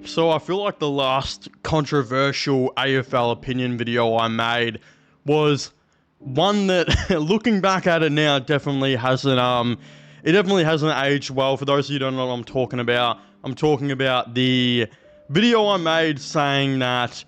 So I feel like the last controversial AFL opinion video I made was one that, looking back at it now, definitely hasn't aged well. For those of you who don't know what I'm talking about the video I made saying that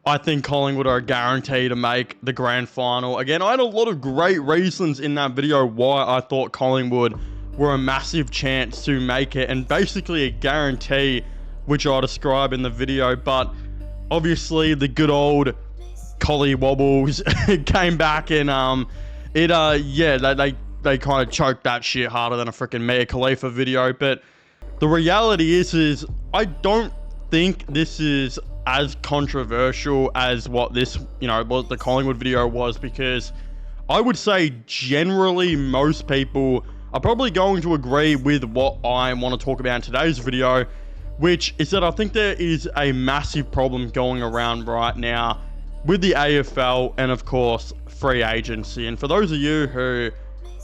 I think Collingwood are a guarantee to make the grand final. Again, I had a lot of great reasons in that video why I thought Collingwood were a massive chance to make it, and basically a guarantee, which I'll describe in the video. But obviously the good old Collie Wobbles came back and they kind of choked that shit harder than a freaking Mia Khalifa video. But the reality is I don't think this is as controversial as what this, what the Collingwood video was, because I would say generally most people are probably going to agree with what I want to talk about in today's video, which is that I think there is a massive problem going around right now with the AFL and, of course, free agency. And for those of you who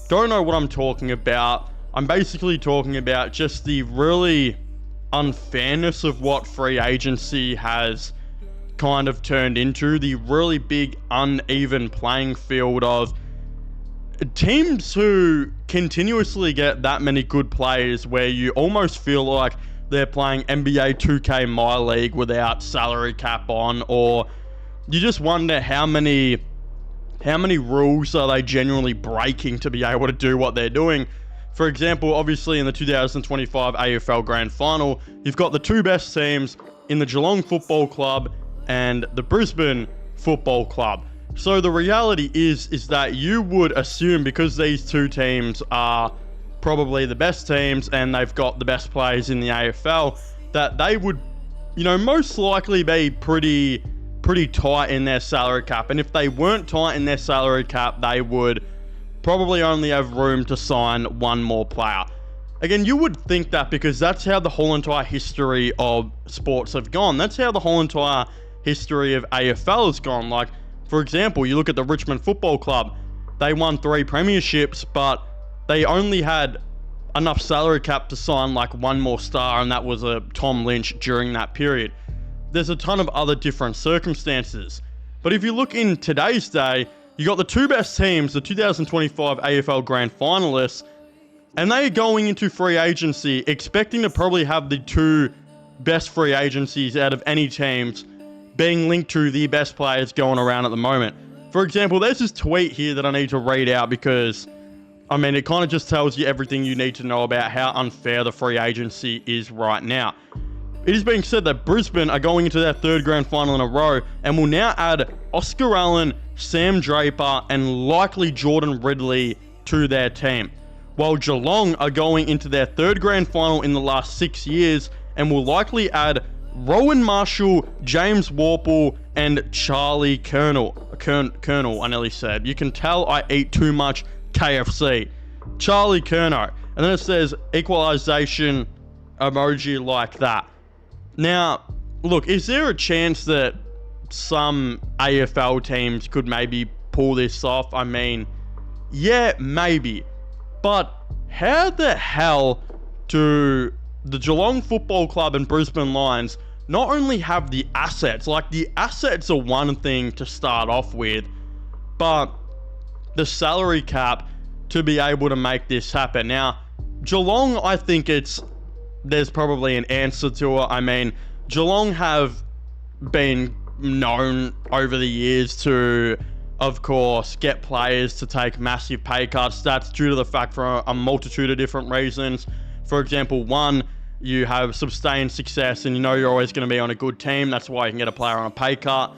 don't know what I'm talking about, I'm basically talking about just the really unfairness of what free agency has kind of turned into, the really big uneven playing field of teams who continuously get that many good players where you almost feel like they're playing NBA 2K My League without salary cap on, or you just wonder how many rules are they genuinely breaking to be able to do what they're doing. For example, obviously in the 2025 AFL Grand Final, you've got the two best teams in the Geelong Football Club and the Brisbane Football Club. So the reality is that you would assume, because these two teams are probably the best teams and they've got the best players in the AFL, that they would, most likely be pretty tight in their salary cap. And if they weren't tight in their salary cap, they would probably only have room to sign one more player. Again, you would think that because that's how the whole entire history of sports have gone. That's how the whole entire history of AFL has gone. Like, for example, you look at the Richmond Football Club. They won 3 premierships, but they only had enough salary cap to sign like one more star, and that was a Tom Lynch during that period. There's a ton of other different circumstances. But if you look in today's day, you got the two best teams, the 2025 AFL Grand Finalists, and they are going into free agency expecting to probably have the two best free agencies out of any teams being linked to the best players going around at the moment. For example, there's this tweet here that I need to read out because, it kind of just tells you everything you need to know about how unfair the free agency is right now. It is being said that Brisbane are going into their third grand final in a row and will now add Oscar Allen, Sam Draper, and likely Jordan Ridley to their team, while Geelong are going into their third grand final in the last 6 years and will likely add Rowan Marshall, James Warple, and Charlie Colonel, I nearly said. You can tell I eat too much KFC. Charlie Curnow. And then it says equalization emoji like that. Now, look, is there a chance that some AFL teams could maybe pull this off? Yeah, maybe. But how the hell do the Geelong Football Club and Brisbane Lions not only have the assets, like the assets are one thing to start off with, but the salary cap to be able to make this happen? Now, Geelong, I think there's probably an answer to it. Geelong have been known over the years to, of course, get players to take massive pay cuts. That's due to the fact for a multitude of different reasons. For example, one, you have sustained success and you're always going to be on a good team. That's why you can get a player on a pay cut.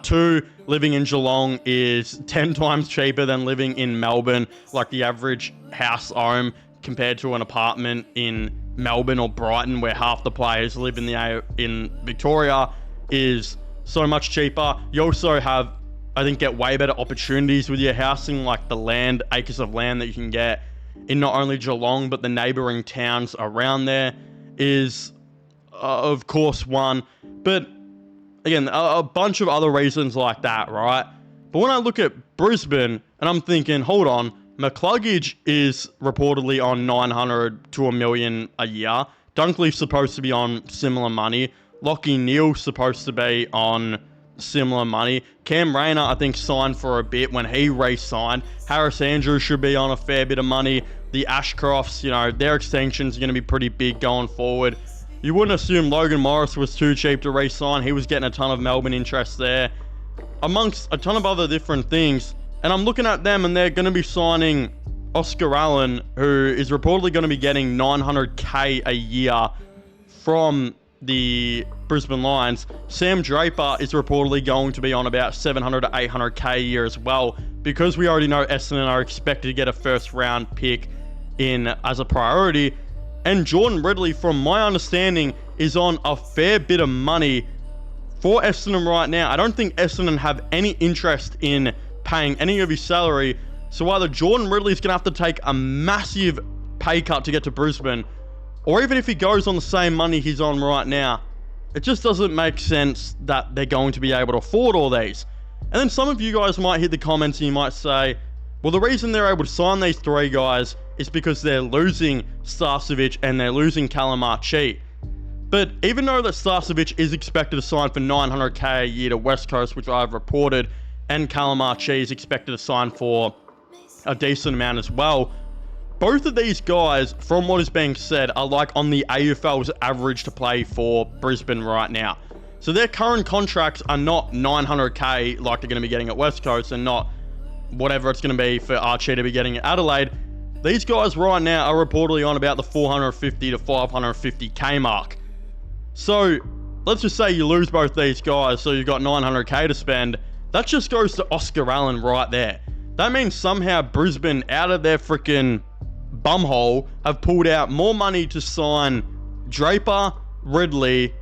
2, living in Geelong is 10 times cheaper than living in Melbourne. Like the average house home compared to an apartment in Melbourne or Brighton, where half the players live in Victoria, is so much cheaper. You also have, I think, get way better opportunities with your housing, like the acres of land that you can get in not only Geelong, but the neighbouring towns around there is, of course, one. But again, a bunch of other reasons like that, right? But when I look at Brisbane, and I'm thinking, hold on, McCluggage is reportedly on 900 to $1 million a year. Dunkley's supposed to be on similar money. Lachie Neale's supposed to be on similar money. Cam Rayner, I think, signed for a bit when he re-signed. Harris Andrews should be on a fair bit of money. The Ashcrofts, their extensions are going to be pretty big going forward. You wouldn't assume Logan Morris was too cheap to re-sign. He was getting a ton of Melbourne interest there, amongst a ton of other different things. And I'm looking at them, and they're going to be signing Oscar Allen, who is reportedly going to be getting $900K a year from the Brisbane Lions. Sam Draper is reportedly going to be on about $700 to $800K a year as well, because we already know Essendon are expected to get a first-round pick in as a priority. And Jordan Ridley, from my understanding, is on a fair bit of money for Essendon right now. I don't think Essendon have any interest in paying any of his salary. So either Jordan Ridley's going to have to take a massive pay cut to get to Brisbane, or even if he goes on the same money he's on right now, it just doesn't make sense that they're going to be able to afford all these. And then some of you guys might hit the comments and you might say, well, the reason they're able to sign these three guys is because they're losing Starcevic and they're losing Callum Archie. But even though that Starcevic is expected to sign for $900K a year to West Coast, which I've reported, and Callum Archie is expected to sign for a decent amount as well, both of these guys, from what is being said, are like on the AFL's average to play for Brisbane right now. So their current contracts are not $900K like they're going to be getting at West Coast, and not whatever it's going to be for Archie to be getting at Adelaide. These guys right now are reportedly on about the $450 to $550K mark. So let's just say you lose both these guys, so you've got $900K to spend. That just goes to Oscar Allen right there. That means somehow Brisbane, out of their freaking bumhole, have pulled out more money to sign Draper, Ridley.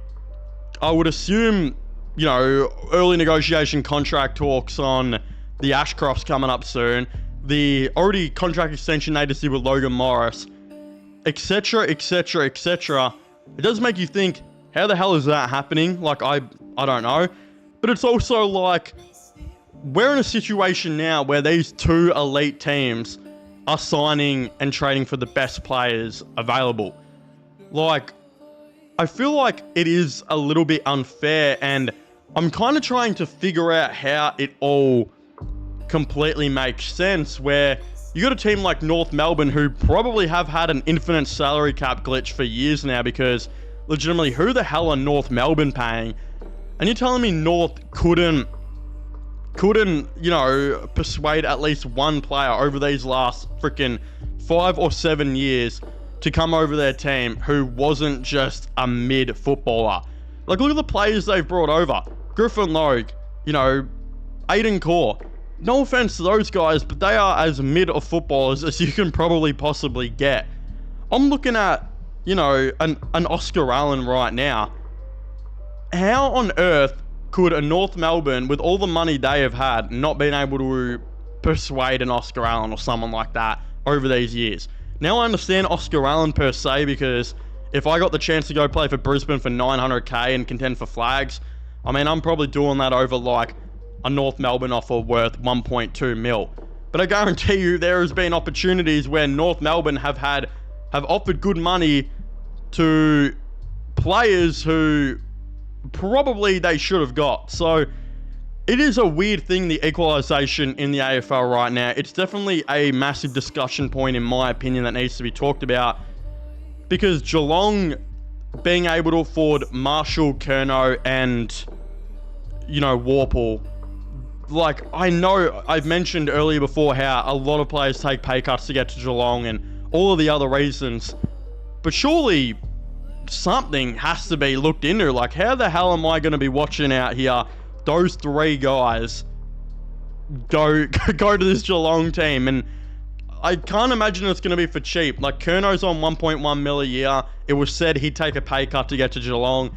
I would assume, early negotiation contract talks on the Ashcrofts coming up soon. The already contract extension they just did with Logan Morris, etc., etc., etc. It does make you think, how the hell is that happening? Like, I don't know. But it's also like, we're in a situation now where these two elite teams are signing and trading for the best players available. Like, I feel like it is a little bit unfair, and I'm kind of trying to figure out how it all completely makes sense, where you got a team like North Melbourne, who probably have had an infinite salary cap glitch for years now, because legitimately, who the hell are North Melbourne paying? And you're telling me North couldn't, persuade at least one player over these last freaking 5 or 7 years to come over their team who wasn't just a mid footballer? Like, look at the players they've brought over. Griffin Logue, Aiden Core. No offense to those guys, but they are as mid of footballers as you can probably possibly get. I'm looking at, an Oscar Allen right now. How on earth could a North Melbourne, with all the money they have had, not been able to persuade an Oscar Allen or someone like that over these years? Now I understand Oscar Allen per se, because if I got the chance to go play for Brisbane for $900K and contend for flags, I'm probably doing that over like a North Melbourne offer worth 1.2 mil. But I guarantee you there has been opportunities where North Melbourne have offered good money to players who probably they should have got. So it is a weird thing, the equalisation in the AFL right now. It's definitely a massive discussion point, in my opinion, that needs to be talked about, because Geelong being able to afford Marshall, Curnow, and Warple. Like, I know I've mentioned earlier before how a lot of players take pay cuts to get to Geelong and all of the other reasons, but surely something has to be looked into. Like, how the hell am I going to be watching out here those three guys go to this Geelong team? And I can't imagine it's going to be for cheap. Like, Curnow's on 1.1 mil a year. It was said he'd take a pay cut to get to Geelong.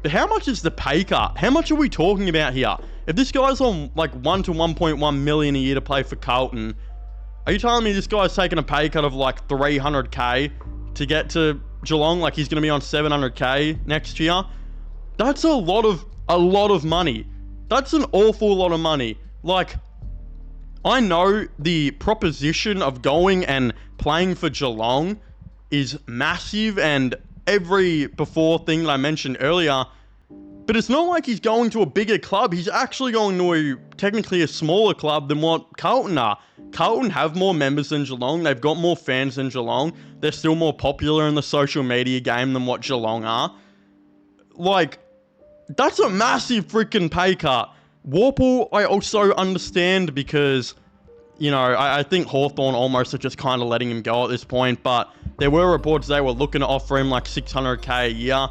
But how much is the pay cut? How much are we talking about here? If this guy's on like 1 to 1.1 million a year to play for Carlton, are you telling me this guy's taking a pay cut of like 300K to get to Geelong? Like, he's going to be on 700K next year? That's a lot of money. That's an awful lot of money. Like, I know the proposition of going and playing for Geelong is massive, and every before thing that I mentioned earlier, but it's not like he's going to a bigger club. He's actually going to technically a smaller club than what Carlton are. Carlton have more members than Geelong. They've got more fans than Geelong. They're still more popular in the social media game than what Geelong are. Like, that's a massive freaking pay cut. Warple, I also understand because, you know, I think Hawthorn almost are just kind of letting him go at this point, but there were reports they were looking to offer him like $600K a year.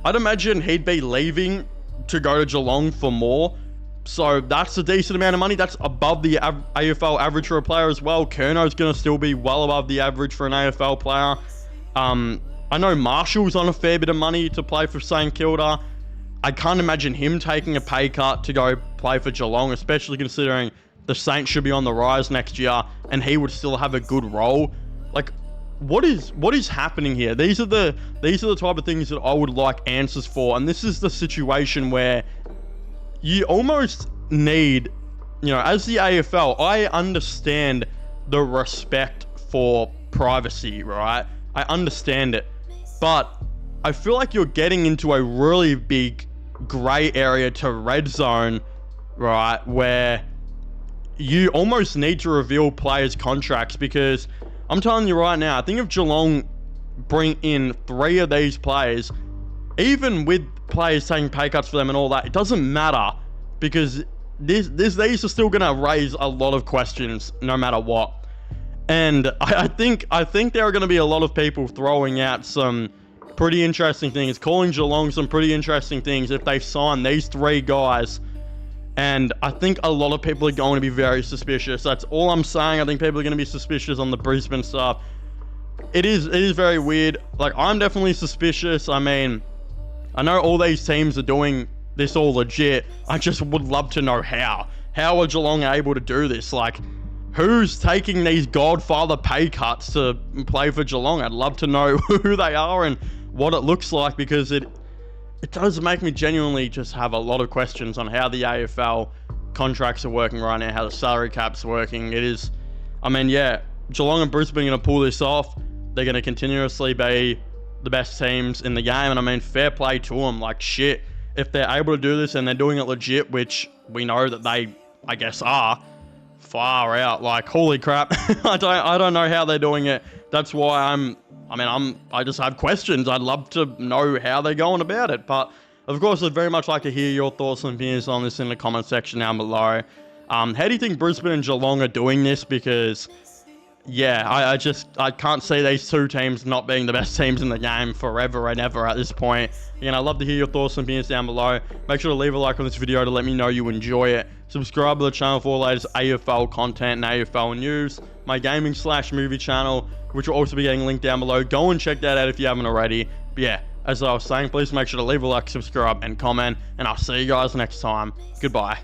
I'd imagine he'd be leaving to go to Geelong for more. So that's a decent amount of money. That's above the AFL average for a player as well. Curno's going to still be well above the average for an AFL player. I know Marshall's on a fair bit of money to play for St Kilda. I can't imagine him taking a pay cut to go play for Geelong, especially considering the Saints should be on the rise next year and he would still have a good role. Like, what is happening here? These are the type of things that I would like answers for, and this is the situation where you almost need, you know, as the AFL, I understand the respect for privacy, right? I understand it, but I feel like you're getting into a really big grey area to red zone, right, where you almost need to reveal players' contracts, because I'm telling you right now, I think if Geelong bring in 3 of these players, even with players taking pay cuts for them and all that, it doesn't matter, because these are still going to raise a lot of questions no matter what. And I think there are going to be a lot of people throwing out some pretty interesting things, calling Geelong some pretty interesting things if they sign these 3 guys. And I think a lot of people are going to be very suspicious. That's all I'm saying. I think people are going to be suspicious on the Brisbane stuff. It is very weird. Like, I'm definitely suspicious. I mean, I know all these teams are doing this all legit. I just would love to know how. How are Geelong able to do this? Like, who's taking these Godfather pay cuts to play for Geelong? I'd love to know who they are and what it looks like, because it does make me genuinely just have a lot of questions on how the AFL contracts are working right now, how the salary cap's working. It is, I mean, yeah, Geelong and Brisbane are going to pull this off. They're going to continuously be the best teams in the game, and I mean, fair play to them. Like, shit, if they're able to do this and they're doing it legit, which we know that they, I guess, are, far out. Like, holy crap. I don't know how they're doing it. That's why I just have questions. I'd love to know how they're going about it. But of course, I'd very much like to hear your thoughts and opinions on this in the comment section down below. How do you think Brisbane and Geelong are doing this? Because, yeah, I can't see these 2 teams not being the best teams in the game forever and ever at this point. Again, I'd love to hear your thoughts and opinions down below. Make sure to leave a like on this video to let me know you enjoy it. Subscribe to the channel for all the latest AFL content and AFL news. My gaming/movie channel, which will also be getting linked down below. Go and check that out if you haven't already. But yeah, as I was saying, please make sure to leave a like, subscribe, and comment. And I'll see you guys next time. Goodbye.